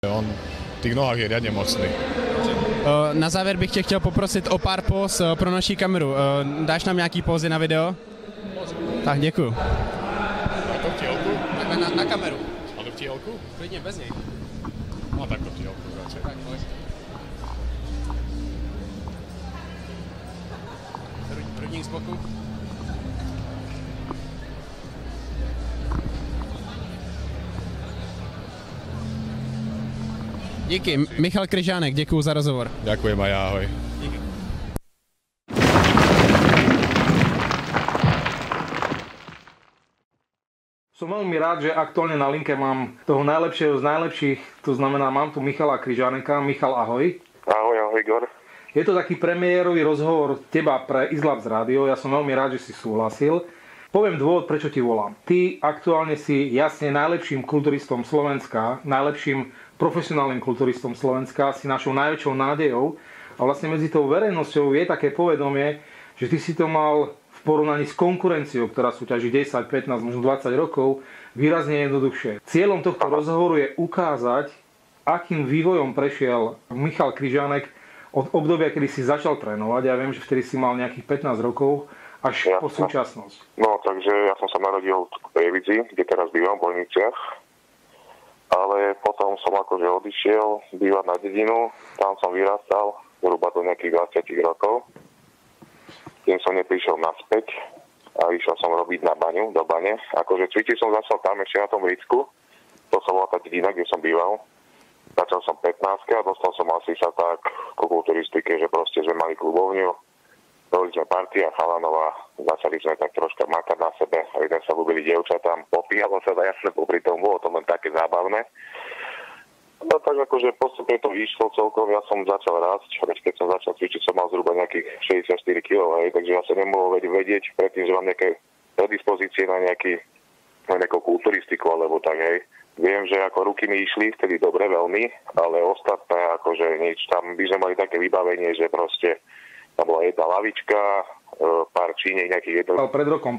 On v tých nohách je riadne mocný. Na závěr bych tě chtěl poprosit o pár póz pro naší kameru. Dáš nám nějaký pózy na video? Tak, děkuju. A to v tielku? Takhle na kameru. Ale v tielku? Klidně bez něj. No tak to v tielku radšej. Tak, pojď. Hrudník z boku. Díky. Michal Kryžánek, děkuju za rozhovor. Ďakujem aj ja, ahoj. Díky. Som veľmi rád, že aktuálne na linke mám toho najlepšieho z najlepších, to znamená, mám tu Michala Kryžáneka. Michal, ahoj. Ahoj, Igor. Je to taký premiérový rozhovor teba pre Izlabs Radio, ja som veľmi rád, že si súhlasil. Poviem dôvod, prečo ti volám. Ty aktuálne si jasne najlepším kulturistom Slovenska, najlepším profesionálnym kulturistom Slovenska, si našou najväčšou nádejou a vlastne medzi tou verejnosťou je také povedomie, že ty si to mal v porovnaní s konkurenciou, ktorá súťaží 10, 15, možno 20 rokov, výrazne jednoduchšie. Cieľom tohto rozhovoru je ukázať, akým vývojom prešiel Michal Kryžánek od obdobia, kedy si začal trénovať. Ja viem, že vtedy si mal nejakých 15 rokov, až po súčasnosť. No, takže ja som sa narodil v Prievidzi, kde teraz bývam, v Bojniciach. Ale potom som akože odišiel bývať na dedinu, tam som vyrastal zhruba do nejakých 20 rokov. Tým som neprišiel naspäť a išiel som robiť na baňu, do bane. Akože cvičiť som začal tam ešte na tom Ricku, to sa bola tá dedina, kde som býval. Začal som 15 a dostal som asi sa tak ku kulturistike, že proste sme mali klubovňu, boli sme partia chalanov a začali sme tak troška makať na sebe a jeden sa ľúbili dievčatám, popíjalo sa jasne, popri tom bolo to len také zábavné. No tak akože postupne to vyšlo celkom, ja som začal rásť, keď som začal cvičiť, som mal zhruba nejakých 64 kg, takže ja som nemohol vedieť predtým, že mám nejaké predispozície na nejakú kulturistiku alebo tak, hej. Viem, že ako ruky mi išli vtedy dobre veľmi, ale ostatné akože nič, tam by sme mali také vybavenie, že proste tam bola jedna lavička, pár čínek, nejakých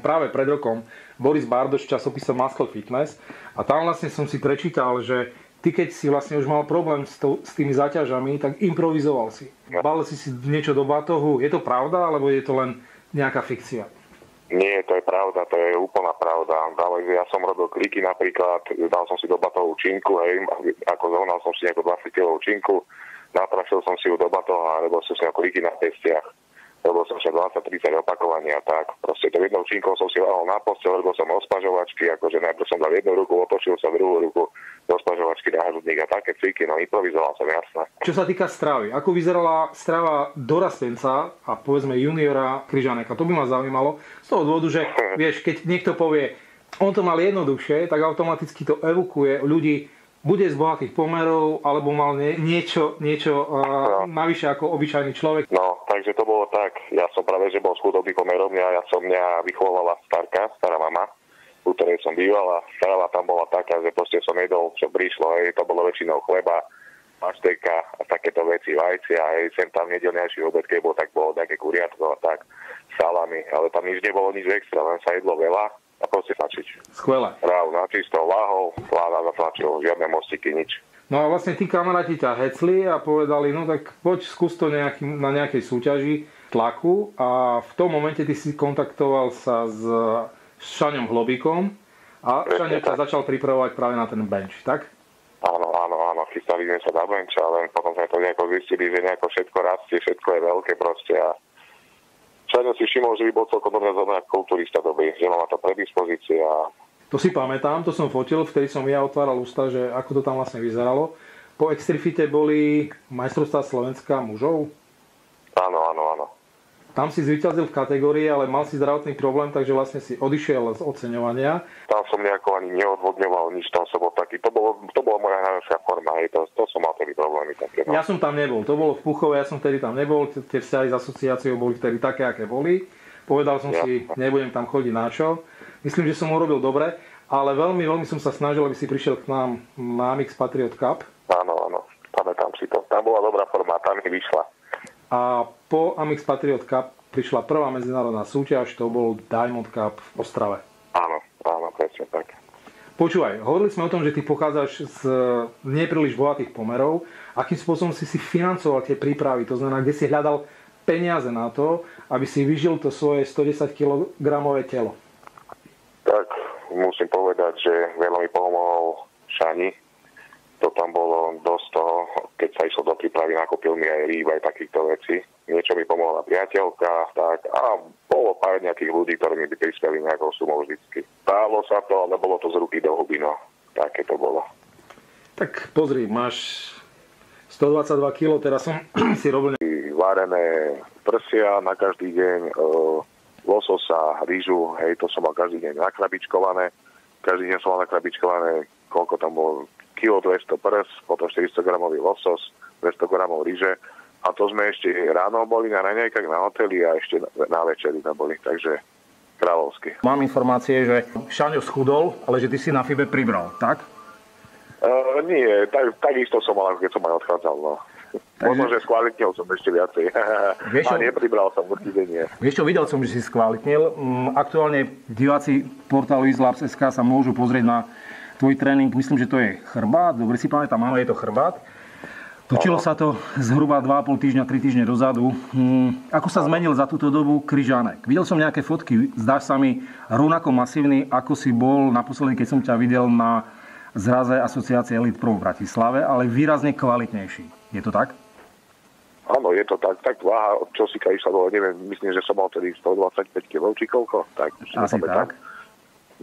Práve pred rokom, Boris Bardoš v časopise Muscle Fitness a tam vlastne som si prečítal, že ty keď si vlastne už mal problém s tými záťažami, tak improvizoval si. Balil si niečo do batohu. Je to pravda, alebo je to len nejaká fikcia? Nie, to je pravda, to je úplná pravda. Ja som robil kliky napríklad, dal som si do batohu činku, hej, ako zohnal som si nejakú 20 kg činku, natrašil som si ju do batoha, alebo som si nejakú kliky na pestiach. Robil som si 20-30 opakovaní a tak. Proste to jednou činkou som si lahol na posteľ, robil som ospažovačky, akože najprv som dal jednu ruku, otočil som druhú ruku, do ospažovačky na hrudník a také cviky, no improvizoval som, jasné. Čo sa týka stravy, ako vyzerala strava dorastenca a povedzme juniora Kryžáneka? To by ma zaujímalo z toho dôvodu, že vieš, keď niekto povie, on to mal jednoduchšie, tak automaticky to evokuje ľudí, bude z bohatých pomerov, alebo mal niečo navyše ako obyčajný človek. No, takže to bolo tak. Ja som práve, že bol z chudobných pomerov, mňa vychovala stará mama, u ktorej som býval a strava tam bola taká, že proste som jedol, čo prišlo, hej, to bolo väčšinou chleba, pašteka a takéto veci, vajcia, hej, sem tam nedelnejší obed, keď bolo nejaké kuriatko a tak, salami, ale tam nič nebolo, nič extra, len sa jedlo veľa. A proste tlačiť. Skvelé. Ráv na čisto, láhol, vláda zatlačil, žiadne mostiky, nič. No a vlastne tí kamaráti ťa hecli a povedali, no tak poď skús to na nejakej súťaži tlaku a v tom momente ty si kontaktoval sa s Šaňom Hlobíkom a Šaňo ťa začal pripravovať práve na ten bench, tak? Áno, chystali sme sa na bench, ale potom sme to nejako zistili, že nejako všetko rastie, všetko je veľké proste a Šaňo si všimol, že by bol celkom dobrý kulturista dobrý, že má to predispozície a... To si pamätám, to som fotil, vtedy som ja otváral ústa, že ako to tam vlastne vyzeralo. Po Extrifite boli majstrovstvá Slovenska mužov? Áno. Tam si zvíťazil v kategórii, ale mal si zdravotný problém, takže vlastne si odišiel z oceňovania. Tam som nejako ani neodvodňoval nič, tam som bol taký, to bola moja najlepšia forma, hej, to som mal tedy problémy také. No. Ja som tam nebol, to bolo v Puchove, ja som vtedy tam nebol, tie vzťahy s asociáciou boli vtedy také, aké boli. Povedal som si, nebudem tam chodiť na čo. Myslím, že som urobil dobre, ale veľmi, veľmi som sa snažil, aby si prišiel k nám na Amix Patriot Cup. Áno, pamätám si to, tam bola dobrá forma, tam mi vyšla. A po Amix Patriot Cup prišla prvá medzinárodná súťaž, to bol Diamond Cup v Ostrave. Áno, presne tak. Počúvaj, hovorili sme o tom, že ty pochádzaš z nepríliš bohatých pomerov. Akým spôsobom si financoval tie prípravy? To znamená, kde si hľadal peniaze na to, aby si vyžil to svoje 110 kg telo? Tak musím povedať, že veľmi mi pomohol Šani. To tam bolo dosť toho, keď sa išlo do prípravy, nakúpil mi aj rýb, aj takýchto vecí. Niečo mi pomohla priateľka, tak a bolo pár nejakých ľudí, ktorí mi by prispeli nejakou sumou vždycky. Stálo sa to, ale bolo to z ruky do huby, no. Také to bolo. Tak pozri, máš 122 kg, teraz som si robil... Varené prsia na každý deň, lososa, rýžu, hej, to som mal každý deň nakrabičkované. Každý deň som mal nakrabičkované, koľko tam bolo, 1,2 kg prs, potom 400 gramový losos, 200 gramov rýže. A to sme ešte ráno boli na raňajkách na hoteli a ešte na večeri tam boli, takže kráľovsky. Mám informácie, že Šaňo schudol, ale že ty si na FIBE pribral, tak? Nie, takisto som mal, keď som aj odchádzal, no. Takže... Možno, že skvalitnil som ešte viacej. A nepribral som, určite nie. Vieš čo, videl som, že si skvalitnil. Aktuálne diváci portálu Izlabs.sk sa môžu pozrieť na tvoj tréning. Myslím, že to je chrbát. Dobre si pamätám, áno, je to chrbát. Točilo sa to zhruba 2,5 týždňa, 3 týždne dozadu. Ako sa zmenil za túto dobu Kryžánek? Videl som nejaké fotky. Zdáš sa mi rovnako masívny, ako si bol naposledy, keď som ťa videl na zraze Asociácie Elite Pro v Bratislave, ale výrazne kvalitnejší. Je to tak? Áno, je to tak. Tak váha, čo si išla, bolo, neviem, myslím, že som mal tedy 125 kg či koľko. Tak, asi tak.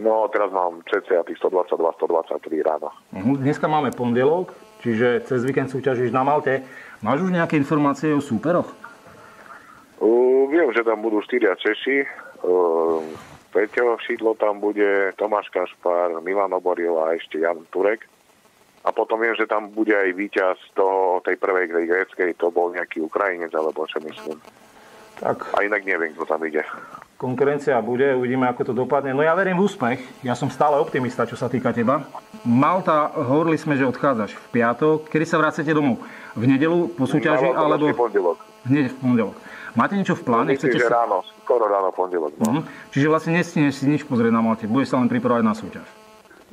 No, teraz mám cca tých 122, 123 ráno. Dneska máme pondelok, čiže cez víkend súťažíš na Malte. Máš už nejaké informácie o súperoch? Viem, že tam budú 4 Češi. Peťo Šidlo tam bude, Tomáš Kašpar, Milan Oboril a ešte Jan Turek. A potom viem, že tam bude aj víťaz tej prvej gréckej, to bol nejaký Ukrajinec, alebo čo myslím. Tak. A inak neviem, kto tam ide. Konkurencia bude, uvidíme, ako to dopadne. No ja verím v úspech, ja som stále optimista, čo sa týka teba. Malta, hovorili sme, že odchádzaš v piatok. Kedy sa vracete domov? V nedeľu po súťaži, alebo... pondelok. Hneď v pondelok. Máte niečo v pláne? Myslím, že ráno, skoro ráno pondelok. No. Čiže vlastne nestihneš si nič pozrieť na Malte, budeš sa len pripravať na súťaž.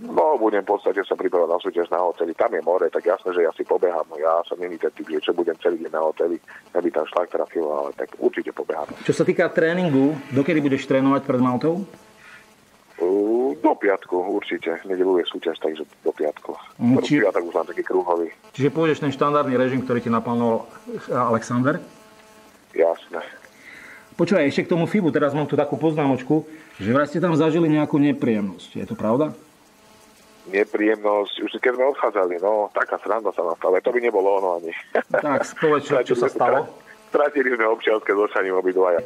No, budem v podstate sa pripravať na súťaž na hoteli. Tam je more, tak jasné, že ja si pobehám. No, ja som není ten typ, že čo budem celý deň na hoteli, aby tam šlak trafil, ale tak určite pobehám. Čo sa týka tréningu, dokedy budeš trénovať pred Maltou? Do piatku určite. Nedeľu je súťaž, takže do piatku. Piatok už mám taký kruhový. Čiže pôjdeš ten štandardný režim, ktorý ti naplánoval Alexander? Jasné. Počúvaj, ešte k tomu FIBu, teraz mám tu takú poznámočku, že vraj ste tam zažili nejakú nepríjemnosť. Je to pravda? Nepríjemnosť, už keď sme odchádzali, no, taká sranda sa nastala, to by nebolo ono ani. Tak, spoveď, čo sa stalo? Stratili sme občianske so Šaním obidvaja.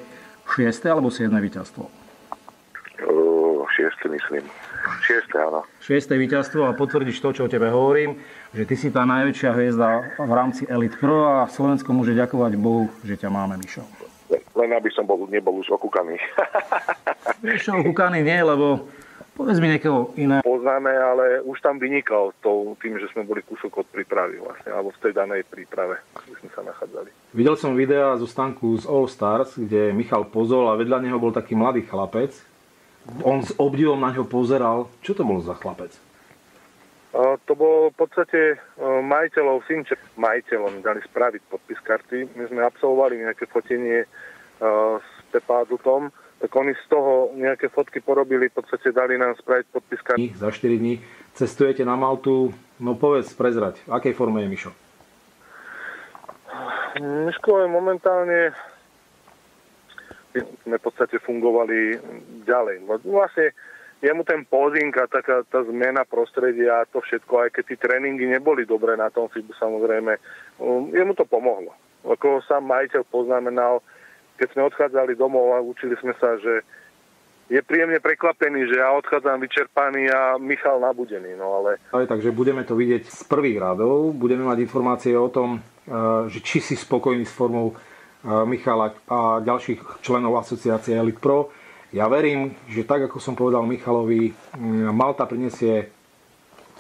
6. alebo 7. víťazstvo? 6. myslím. 6. áno. 6. víťazstvo a potvrdíš to, čo o tebe hovorím, že ty si tá najväčšia hviezda v rámci Elite Pro a Slovensko môže ďakovať Bohu, že ťa máme, Mišo. Len aby som nebol už okúkaný. Ešte okúkaný nie, lebo povedz mi niekoho iné. Poznáme, ale už tam vynikal tým, že sme boli kúsok od prípravy vlastne, alebo v tej danej príprave, kde sme sa nachádzali. Videl som videa zo stánku z All Stars, kde Michal pozol a vedľa neho bol taký mladý chlapec. On s obdivom na ňo pozeral. Čo to bol za chlapec? To bol v podstate majiteľov synček. Majiteľom dali spraviť podpis karty. My sme absolvovali nejaké fotenie s Tepádutom, tak oni z toho nejaké fotky porobili, v podstate dali nám spraviť podpis karty. Za 4 dní cestujete na Maltu, no povedz, prezrať, v akej forme je Mišo? Miško je momentálne, sme v podstate fungovali ďalej. Vlastne jemu ten posing a taká tá zmena prostredia a to všetko, aj keď tí tréningy neboli dobré na tom FIBu, samozrejme, jemu to pomohlo. Ako sám majiteľ poznamenal, keď sme odchádzali domov a učili sme sa, že je príjemne prekvapený, že ja odchádzam vyčerpaný a Michal nabudený. No ale... Takže budeme to vidieť z prvých radov, budeme mať informácie o tom, že či si spokojný s formou Michala a ďalších členov asociácie Elite Pro. Ja verím, že tak, ako som povedal Michalovi, Malta prinesie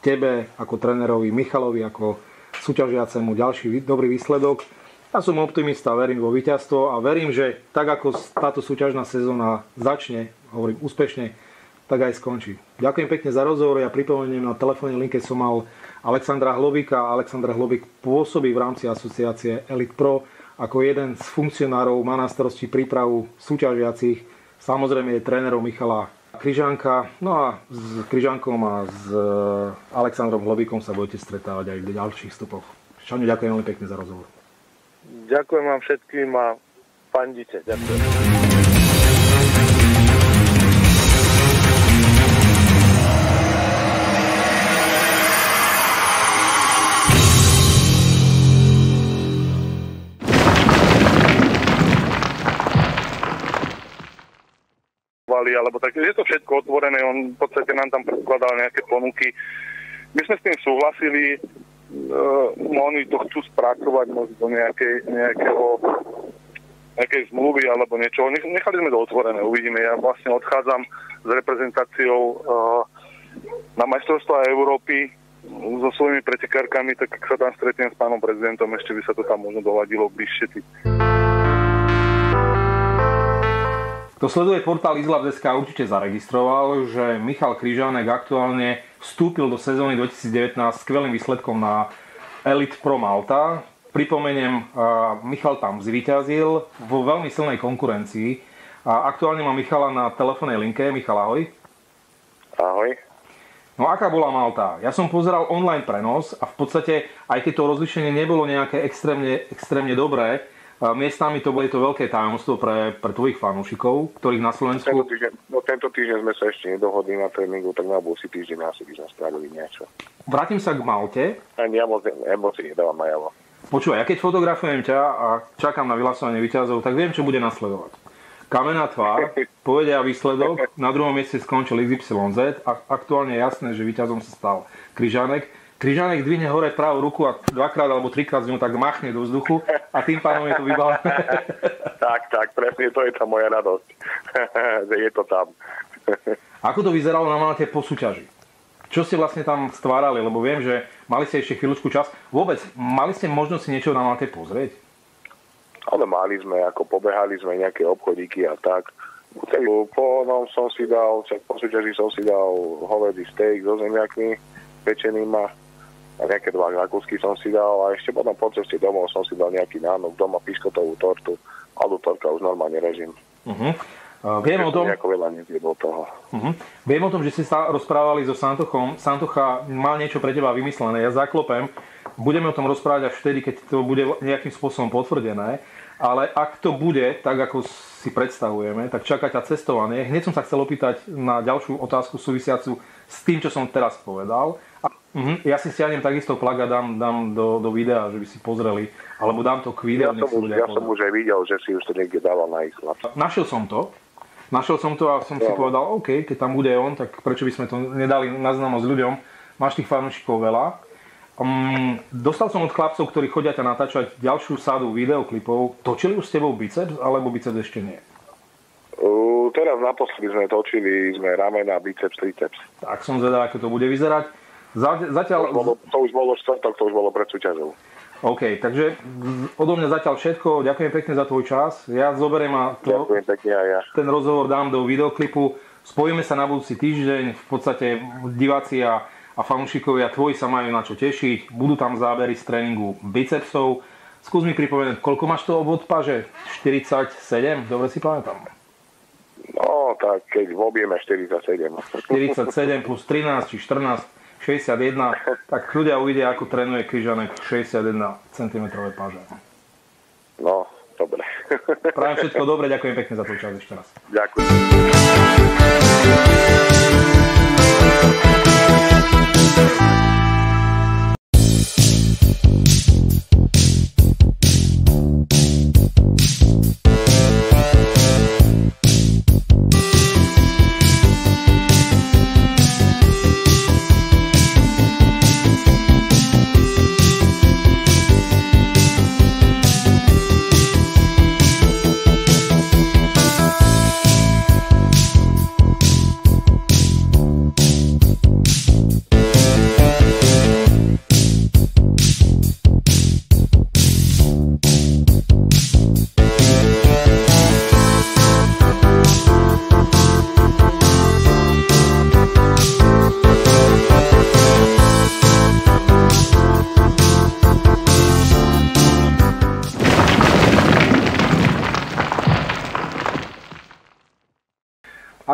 tebe ako trénerovi, Michalovi ako súťažiacemu ďalší dobrý výsledok. Ja som optimista, verím vo víťazstvo a verím, že tak, ako táto súťažná sezóna začne, hovorím úspešne, tak aj skončí. Ďakujem pekne za rozhovor. Ja pripomeniem, na telefónnej linke som mal Alexandra Hlobíka. Alexandra Hlobík pôsobí v rámci asociácie Elite Pro ako jeden z funkcionárov, má na starosti prípravu súťažiacich. Samozrejme je trénerom Michala Kryžánka. No a s Kryžánkom a s Alexandrom Hlobíkom sa budete stretávať aj v ďalších vstupoch. Šaňo, ďakujem veľmi pekne za rozhovor. Ďakujem vám všetkým a fandite. Ďakujem. Alebo tak, je to všetko otvorené, on v podstate nám tam predkladal nejaké ponuky. My sme s tým súhlasili, oni to chcú spracovať možno do nejakej zmluvy alebo niečo. Nechali sme to otvorené, uvidíme. Ja vlastne odchádzam s reprezentáciou na majstrovstvá Európy so svojimi pretekárkami, tak ak sa tam stretnem s pánom prezidentom, ešte by sa to tam možno doladilo bližšie. Kto sleduje portál izlab.sk určite zaregistroval, že Michal Kryžánek aktuálne vstúpil do sezóny 2019 skvelým výsledkom na Elite Pro Malta. Pripomeniem, Michal tam zvíťazil vo veľmi silnej konkurencii. A aktuálne má Michala na telefónnej linke. Michal, ahoj. Ahoj. No aká bola Malta? Ja som pozeral online prenos a v podstate, aj keď to rozlíšenie nebolo nejaké extrémne dobré, miestami to bolo to veľké tajomstvo pre tvojich fanúšikov, ktorých na Slovensku... Tento týždeň sme sa ešte nedohodli na tréningu, tak na budúci týždeň asi by sme spravili niečo. Vrátim sa k Malte. Ani emócií nedávam najavo. Počúvaj, ja keď fotografujem ťa a čakám na vyhlasovanie víťazov, tak viem, čo bude nasledovať. Kamená tvár, povedia výsledok, na druhom mieste skončil XYZ a aktuálne je jasné, že víťazom sa stal Kryžánek. Kryžánek dvihne hore pravú ruku a dvakrát alebo trikrát z ňou tak machne do vzduchu a tým pádom je to vybavené. Tak, presne to je tá moja radosť, že je to tam. Ako to vyzeralo na Malte po súťaži? Čo ste vlastne tam stvárali? Lebo viem, že mali ste ešte chvíľučku čas. Vôbec, mali ste možnosť si niečo na Malte pozrieť? Ale mali sme, pobehali sme nejaké obchodíky a tak. Po som si dal, po súťaži som si dal hovädzí steak so zemiakmi pečeným a nejaké 2 rakúsky som si dal a ešte potom po ceste domov som si dal nejaký nánok, doma piškotovú tortu, ale torka už normálne režim. Viem o tom, Viem o tom, že ste sa rozprávali so Santochom. Santocha mal niečo pre teba vymyslené, ja zaklopem. Budeme o tom rozprávať až vtedy, keď to bude nejakým spôsobom potvrdené. Ale ak to bude tak, ako si predstavujeme, tak čaká ťa cestovanie. Hneď som sa chcel opýtať na ďalšiu otázku súvisiacu s tým, čo som teraz povedal. Ja si stiahnem takisto plug a dám do videa, že by si pozreli. Alebo dám to k videu. Ja som už aj videl, že si už to niekde dával na izlab. Našiel som to a som si povedal, OK, keď tam bude on, tak prečo by sme to nedali na známosť ľuďom. Máš tých fanúšikov veľa. Dostal som od chlapcov, ktorí chodia ťa natáčať ďalšiu sádu videoklipov. Točili už s tebou biceps, alebo biceps ešte nie? Teraz naposledy sme točili, ramena, biceps, triceps. Tak som zvedal, ako to bude vyzerať. Zatiaľ... To už bolo štvrtok, to už bolo pred súťažou. OK, takže odo mňa zatiaľ všetko. Ďakujem pekne za tvoj čas. Ja zoberiem a ďakujem pekne aj ja. Ten rozhovor dám do videoklipu. Spojíme sa na budúci týždeň. V podstate diváci a fanúšikovia tvoji sa majú na čo tešiť. Budú tam zábery z tréningu bicepsov. Skús mi pripomenúť, koľko máš to obvod paže? 47? Dobre si pamätám. No, tak keď v objeme 47. 47 plus 13 či 14, 61. Tak ľudia uvidia, ako trénuje Kryžánek 61 cm paže. No, dobre. Prajem všetko dobre, ďakujem pekne za tvoj čas ešte raz. Ďakujem.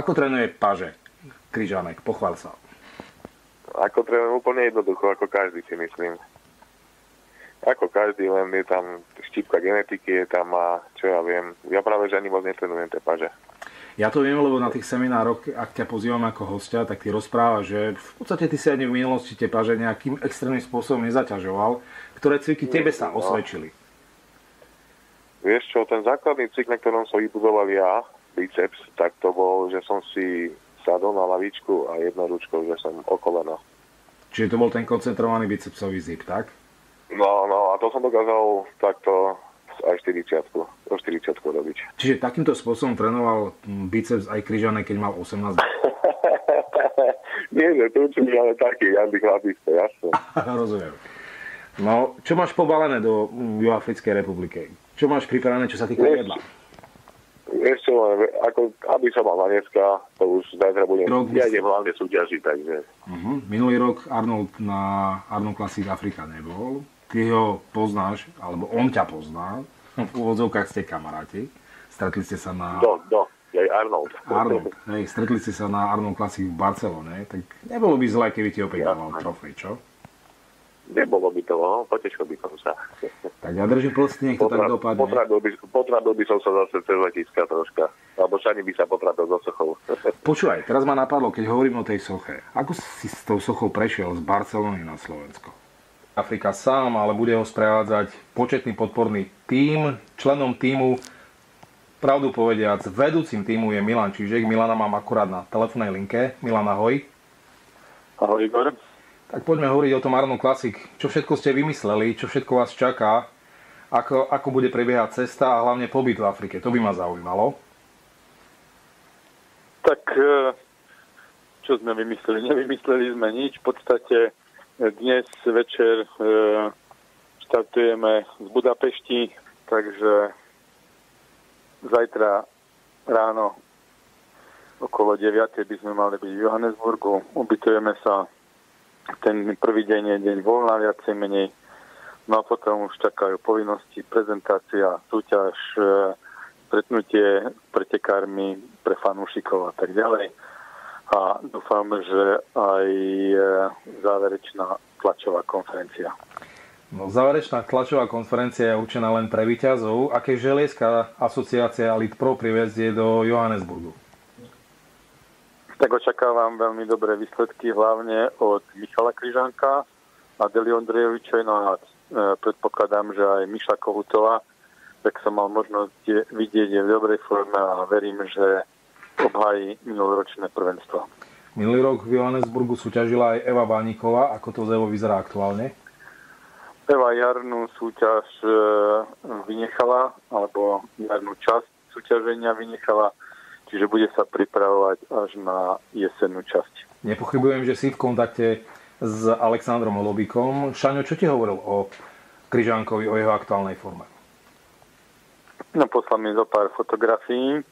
Ako trénuje Paže Kryžánek? Pochvál sa. Ako trénujem úplne jednoducho, ako každý si myslím. Ako každý, len je tam štípka genetiky, je tam a čo ja viem. Ja práve, že ani moc netrenujem tie paže. Ja to viem, lebo na tých seminároch, ak ťa pozývam ako hostia, tak ty rozprávaš, že v podstate ty si ani v minulosti tie paže nejakým extrémnym spôsobom nezaťažoval. Ktoré cviky tebe sa osvedčili? Vieš čo, ten základný cvik, na ktorom som vybudoval ja, biceps, tak to bol, že som si sadol na lavičku a jednou ručkou, že som o koleno. Čiže to bol ten koncentrovaný bicepsový zip, tak? No, a to som dokázal takto aj 40-ku robiť. Čiže takýmto spôsobom trénoval biceps aj Kryžánek, keď mal 18 rokov? Nie, že to určite, ale taký, Jandy chlapičko, jasne. Rozumiem. No, čo máš pobalené do Juhoafrickej republiky? Čo máš pripravené, čo sa týka jedla? Vieš čo, ako, aby som mal na dneska, to už zajtra budem. Ja idem hlavne súťažiť, takže. Minulý rok Arnold na Arnold Classic Afrika nebol. Ty ho poznáš, alebo on ťa pozná. V úvodzovkách ste kamaráti. Stretli ste sa na... Je Arnold. Arnold, hej, stretli ste sa na Arnold Classic v Barcelone. Tak nebolo by zlé, keby ti opäť dával trofej, čo? Nebolo by to, no, potešil by som sa. Tak ja držím prsty, nech to tak dopadne. Potradil by som sa zase cez letiska troška. Alebo Šani by sa potradil so sochou. Počúvaj, teraz ma napadlo, keď hovorím o tej soche. Ako si s tou sochou prešiel z Barcelony na Slovensko? Afrika sám, ale bude ho sprevádzať početný podporný tím. Členom tímu, pravdu povediac, vedúcim tímu je Milan Čižek. Milana mám akurát na telefónnej linke. Milan, ahoj. Ahoj, Igor. Tak poďme hovoriť o tom Arnold Classic. Čo všetko ste vymysleli, čo všetko vás čaká, ako bude prebiehať cesta a hlavne pobyt v Afrike. To by ma zaujímalo. Tak, čo sme vymysleli? Nevymysleli sme nič. V podstate dnes večer štartujeme z Budapešti, takže zajtra ráno okolo 9 by sme mali byť v Johannesburgu. Ubytujeme sa. Ten prvý deň je deň voľna, viacej menej. No a potom už čakajú povinnosti, prezentácia, súťaž, stretnutie s pretekármi pre fanúšikov a tak ďalej. A dúfam, že aj záverečná tlačová konferencia. No, záverečná tlačová konferencia je určená len pre víťazov. Aké želieska asociácia Elite Pro privezie do Johannesburgu? Tak očakávam veľmi dobré výsledky, hlavne od Michala Kryžánka a Deli Ondrejoviča. No a predpokladám, že aj Miša Kohutová, tak som mal možnosť vidieť, je v dobrej forme a verím, že obhájí minuloročné prvenstvo. Minulý rok v Johannesburgu súťažila aj Eva Bániková. Ako to z Evo vyzerá aktuálne? Eva jarnú súťaž vynechala, alebo jarnú časť súťaženia vynechala, čiže bude sa pripravovať až na jesennú časť. Nepochybujem, že si v kontakte s Alexandrom Holobíkom. Šaňo, čo ti hovoril o Kryžánkovi, o jeho aktuálnej forme? No, poslal mi zo pár fotografií.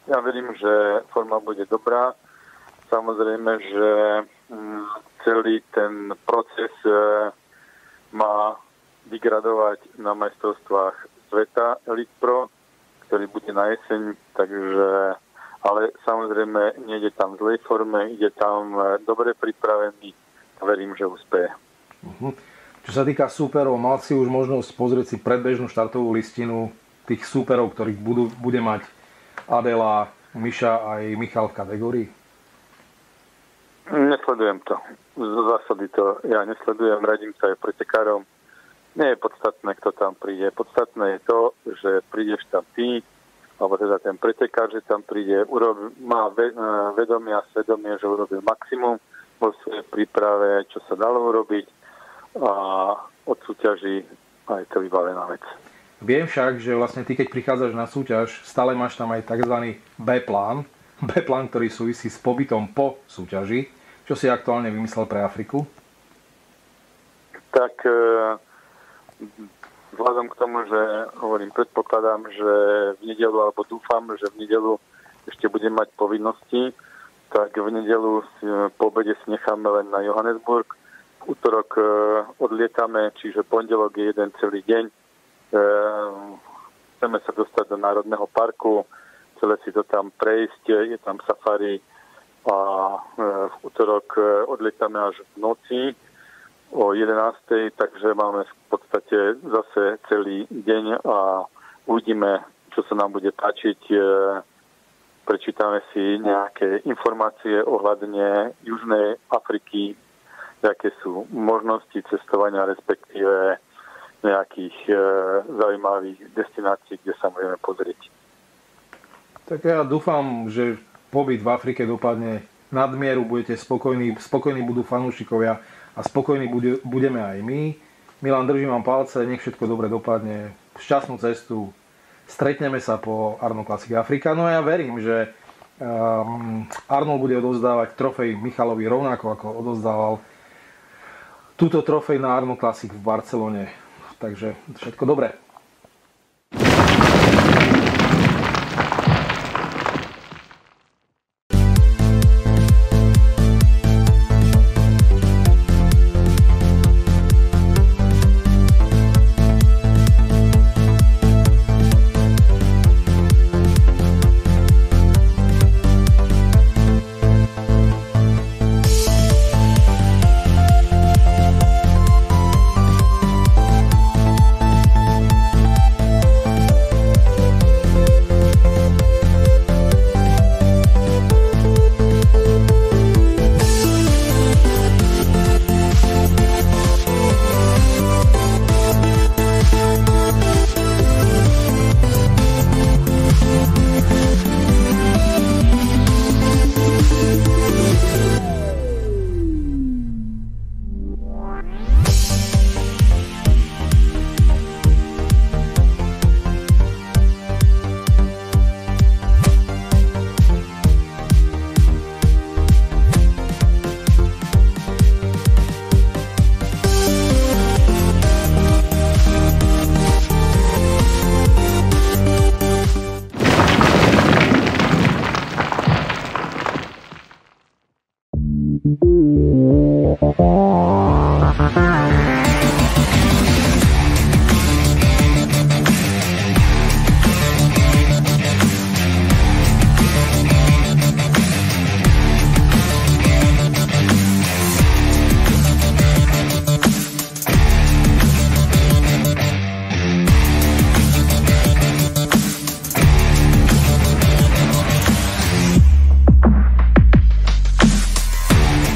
Ja verím, že forma bude dobrá. Samozrejme, že celý ten proces má vygradovať na majstrovstvách sveta Elite Pro, ktorý bude na jeseň, takže, ale samozrejme nejde tam v zlej forme, ide tam dobre pripravený a verím, že úspeje. Čo sa týka súperov, mal si už možnosť pozrieť si predbežnú štartovú listinu tých súperov, ktorých bude mať Adela, Miša aj Michal v kategórii? Nesledujem to. Z zásady to ja nesledujem, radím sa aj pretekárom. Nie je podstatné, kto tam príde. Podstatné je to, že prídeš tam ty, alebo teda ten pretekár, že tam príde, má vedomie a svedomie, že urobil maximum vo svojej príprave, čo sa dalo urobiť a odsúťaží aj to vybavená vec. Viem však, že vlastne ty, keď prichádzaš na súťaž, stále máš tam aj tzv. B-plán, ktorý súvisí s pobytom po súťaži. Čo si aktuálne vymyslel pre Afriku? Tak vzhľadom k tomu, že predpokladám, že v nedeľu, alebo dúfam, že v nedeľu ešte budem mať povinnosti, tak v nedeľu po obede si necháme len na Johannesburg. V útorok odlietame, čiže pondelok je jeden celý deň. Chceme sa dostať do Národného parku, celé si to tam prejsť, je tam safari a v útorok odlietame až v noci o 11:00, takže máme v podstate zase celý deň a uvidíme, čo sa nám bude páčiť. Prečítame si nejaké informácie ohľadne Južnej Afriky, aké sú možnosti cestovania, respektíve nejakých zaujímavých destinácií, kde sa môžeme pozrieť. Tak ja dúfam, že pobyt v Afrike dopadne nadmieru, budete spokojní budú fanúšikovia a spokojní budeme aj my. Milan, držím vám palce, nech všetko dobre dopadne, šťastnú cestu, stretneme sa po Arnold Classic Africa. No a ja verím, že Arnold bude odovzdávať trofej Michalovi rovnako ako odovzdával túto trofej na Arnold Classic v Barcelone. Takže všetko dobré.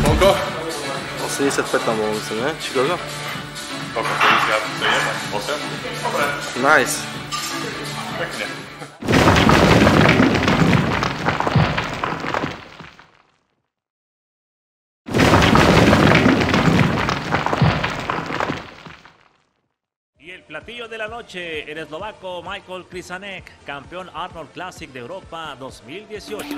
Koľko? 85 tam bolo, myslím, ne? Či koľko? Koľko? 51? 8? Dobre. Nice. Pekne. Y el platillo de la noche, el eslovaco Michael Krisanek, campeón Arnold Classic de Europa 2018.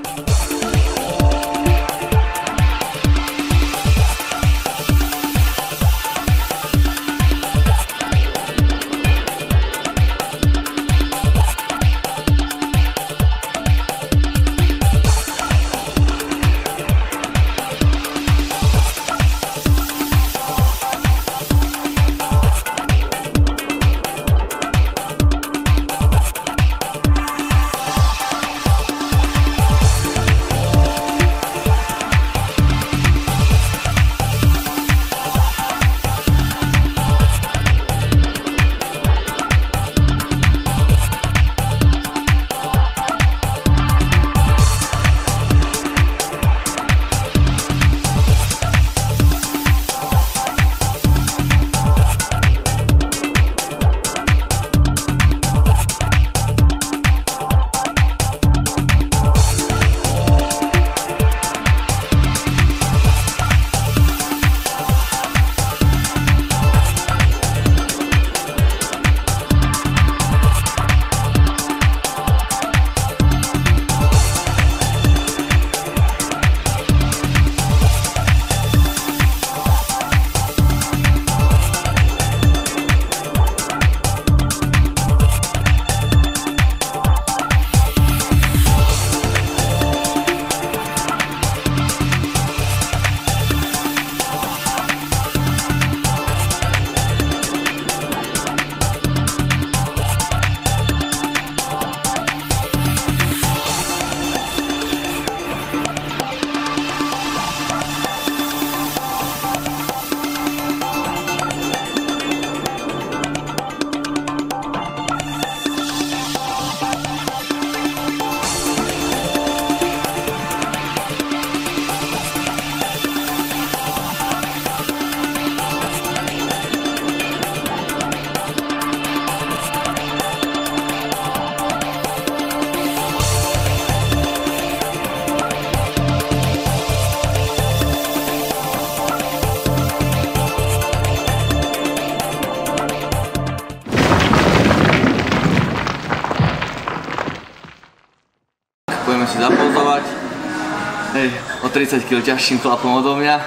Hej, o 30 kg ťažším chlapom odo mňa.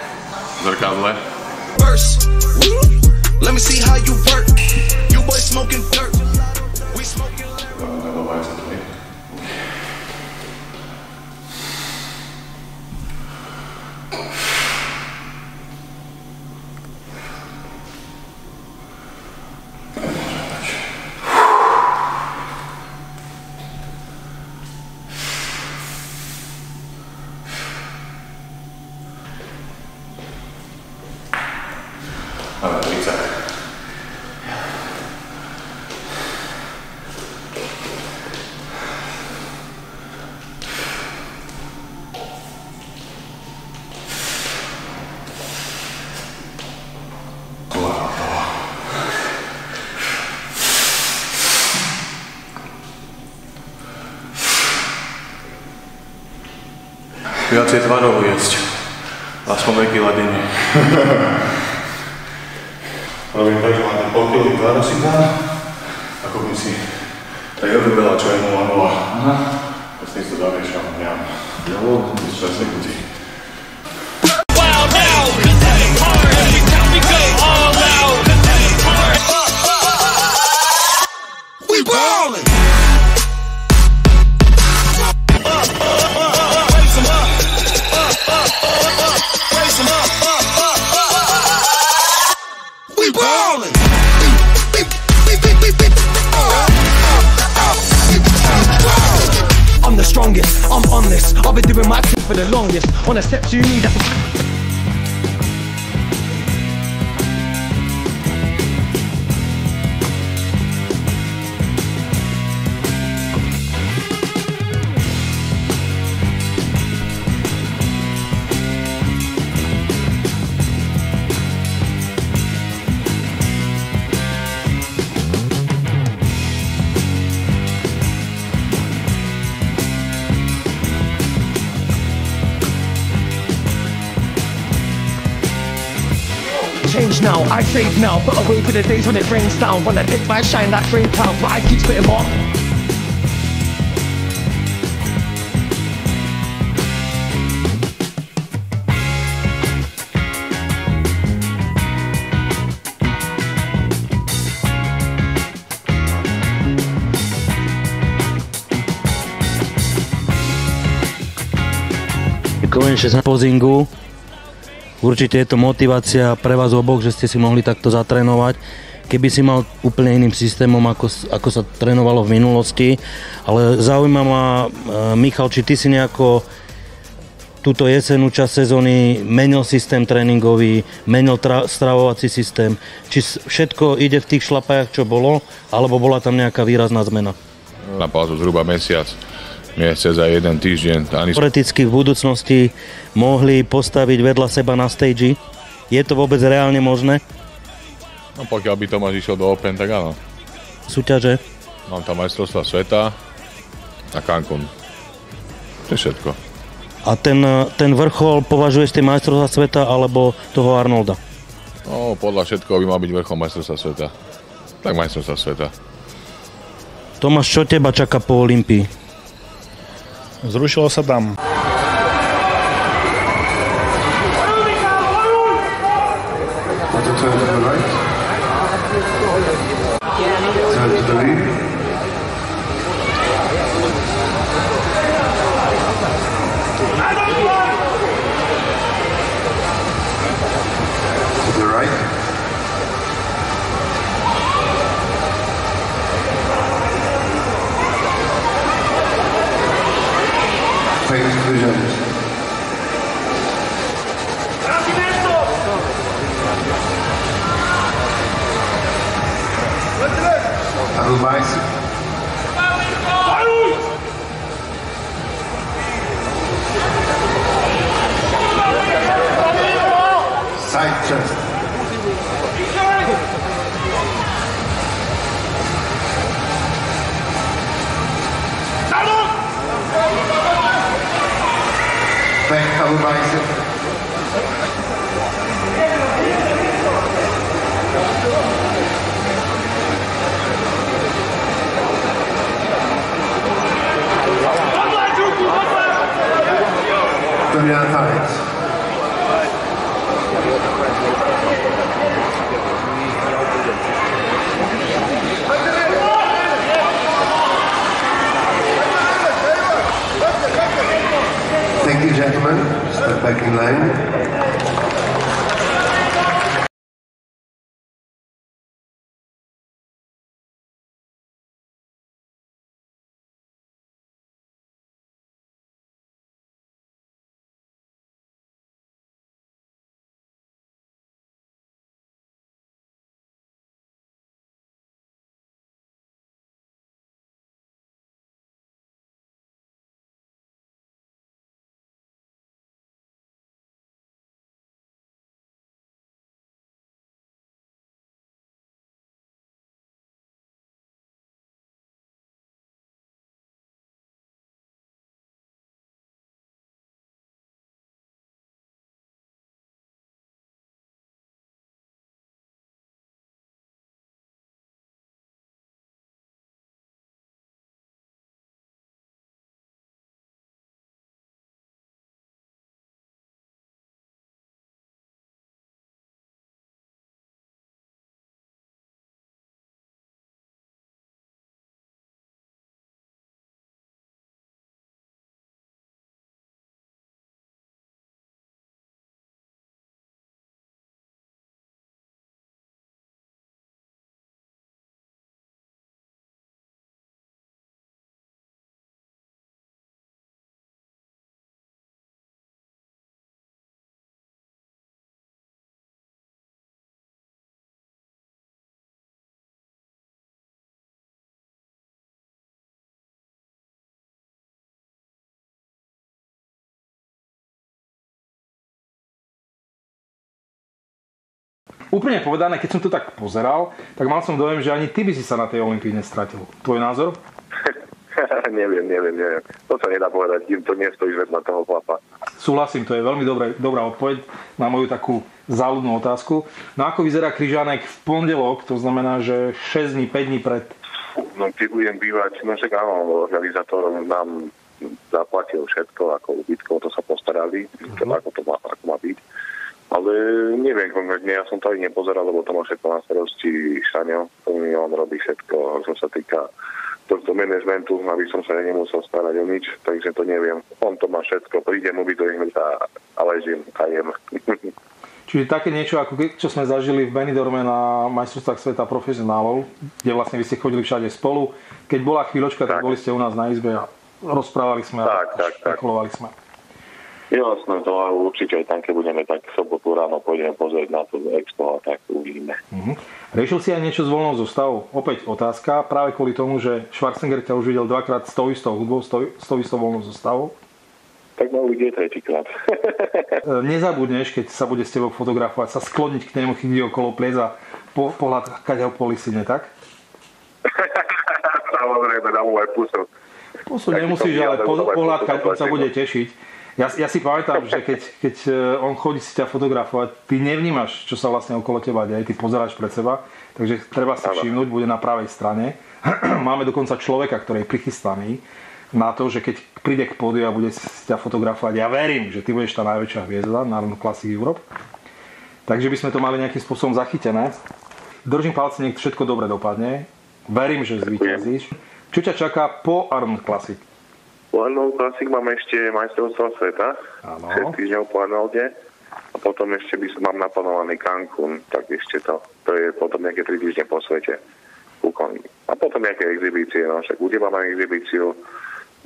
Zrkadle. Let me see how you work. You boys smoking dirt. We smoking. Ale 30. Viacej tvarov jesť. Aspoň veľký ladenie. Robím tak, že mám ten pokylý tvar asi tam. Ako by si tak jednu veľa, čo je 0,0. Aha. A s tým to zamiešam. Ja. Jo, už čas nekutí. We ballin'. I'm the strongest, I'm on this. I've been doing my thing for the longest. On the steps you need. Change now, I save now, put away for the days when it rains down. Wanna pick my shine, that rain cloud, but I keep spitting more. Konečne na pozingu. Určite je to motivácia pre vás oboch, že ste si mohli takto zatrénovať. Keby si mal úplne iným systémom, ako sa trénovalo v minulosti. Ale zaujíma ma, Michal, či ty si nejako túto jesenú časť sezóny menil systém tréningový, menil stravovací systém. Či všetko ide v tých šlapajach, čo bolo, alebo bola tam nejaká výrazná zmena? Na pauzu zhruba mesiac za jeden týždeň. Teoreticky v budúcnosti mohli postaviť vedľa seba na stage. Je to vôbec reálne možné? No pokiaľ by Tomáš išiel do Open, tak áno. Súťaže? Mám tam majstrovstvá sveta a Cancún. To je všetko. A ten vrchol považuješ tie majstrovstvá sveta alebo toho Arnolda? No, podľa všetkoho by mal byť vrchol majstrovstvá sveta. Tak majstrovstvá sveta. Tomáš, čo teba čaká po Olympii? Zrušilo sa tam. Side chest. Back double bicep. pit lane. Úprimne povedané, keď som to tak pozeral, tak mal som dojem, že ani ty by si sa na tej Olympii nestratil. Tvoj názor? neviem. To sa nedá povedať, kým to nestojí vedľa toho chlapa. Súhlasím, to je veľmi dobrá odpoveď na moju takú záľudnú otázku. No ako vyzerá Kryžánek v pondelok, to znamená, že 6 dní, 5 dní pred? No keď budem bývať, no však áno, organizátor nám zaplatil všetko, ako ubytkov, to sa postarali, ako má byť. Ale neviem konkrétne, ja som to aj nepozeral, lebo to má všetko na starosti Šaňo. On robí všetko, čo sa týka tohto managementu, aby som sa nemusel starať o nič, takže to neviem. On to má všetko, príde mu byť do ihmeta a ležím a jem. Čiže také niečo, ako čo sme zažili v Benidorme na majstrovstvách sveta profesionálov, kde vlastne vy ste chodili všade spolu. Keď bola chvíľočka, tak boli ste u nás na izbe a rozprávali sme a špekulovali sme. Jasné, to určite aj tam, keď budeme tak sobotu ráno pôjdeme pozrieť na to expo a tak uvidíme. Riešil si aj niečo s voľnou zostavou? Opäť otázka, práve kvôli tomu, že Schwarzenegger ťa už videl dvakrát s tou istou hudbou, s tou istou voľnou zostavou? Tak ma uvidie tretíkrát. Nezabudneš, keď sa bude s tebou fotografovať, sa skloniť k nemu, chytiť okolo pliec a pohľadkať ho po lisine, tak? Samozrejme, dám mu aj pusok. Pusok nemusíš, ale pohľadkať, on sa bude tešiť. Ja si pamätám, že keď on chodí si ťa fotografovať, ty nevnímaš, čo sa vlastne okolo teba deje, ty pozeráš pred seba, takže treba si všimnúť, bude na pravej strane. Máme dokonca človeka, ktorý je prichystaný na to, že keď príde k pódiu a bude si ťa fotografovať, ja verím, že ty budeš tá najväčšia hviezda Národnú Classic Europe. Takže by sme to mali nejakým spôsobom zachytené. Držím palce, nech všetko dobre dopadne. Verím, že zvíťazíš. Čo ťa čaká po Arnold Classic? Po Arnold Classic máme ešte majstrovstvá sveta, 6 týždňov po Arnolde a potom ešte mám naplánovaný Cancún, tak ešte to je potom nejaké 3 týždne po svete. A potom nejaké exhibície, no však bude máme exhibíciu,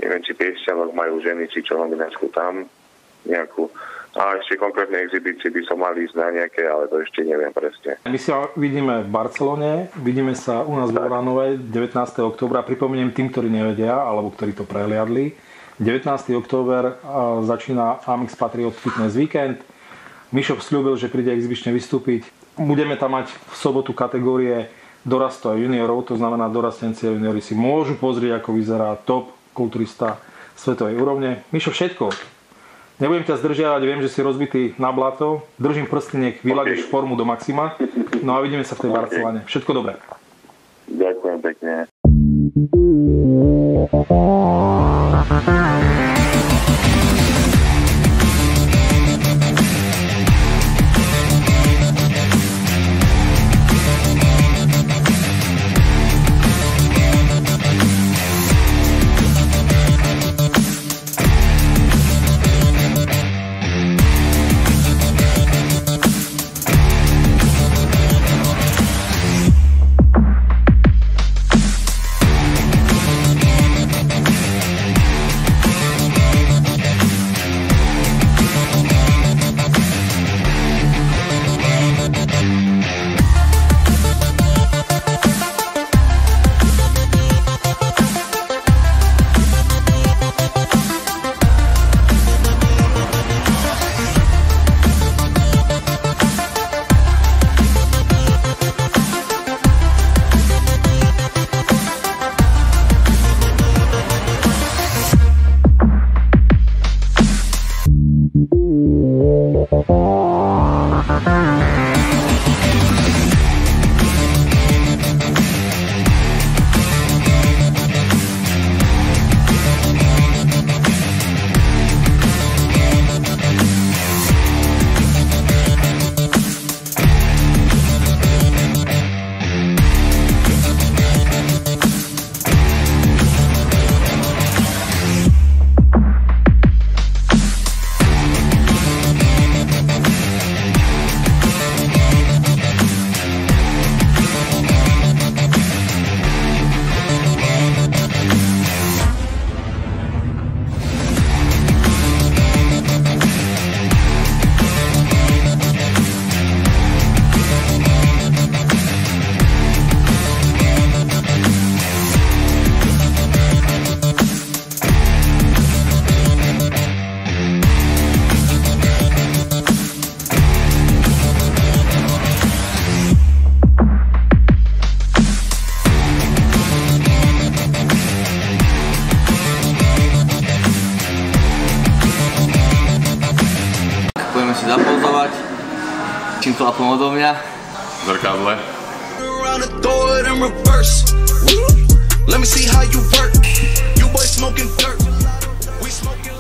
neviem, či Piešťanok majú ženy, či čo novináčku tam nejakú. A ešte konkrétne exhibície by som mal ísť na nejaké, ale to ešte neviem presne. My sa vidíme v Barcelone, vidíme sa u nás v Oranove 19. októbra. Pripomeniem tým, ktorí nevedia, alebo ktorí to prehliadli. 19. október začína Amix Patriot Fitness Weekend. Mišo sľúbil, že príde exibične vystúpiť. Budeme tam mať v sobotu kategórie dorastu a juniorov, to znamená dorastenci a juniori si môžu pozrieť, ako vyzerá top kulturista svetovej úrovne. Mišo, všetko. Nebudem ťa zdržiavať, viem, že si rozbitý na blato. Držím prsty, nech vyladíš formu do maxima. No a vidíme sa v tej Barcelone. Všetko dobré. Ďakujem pekne. chlapom odo mňa. Zrkadle. Let me see how you work. You boys smoking dirt. We smoking.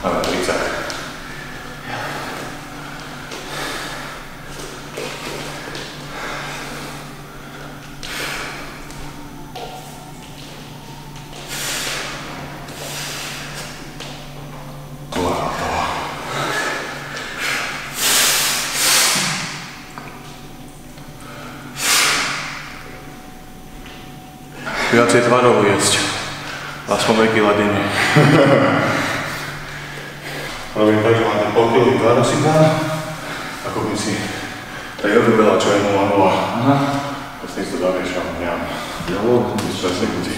Ale 30. Viacej tvarov jesť. Aspoň 2 kg denne. Robím tak, že mám ten pokylý tvar asi tam. Ako by si tak robil veľa čo je 0,0. To s tým to zamiešam, neviem. Jo, to je časne kutí.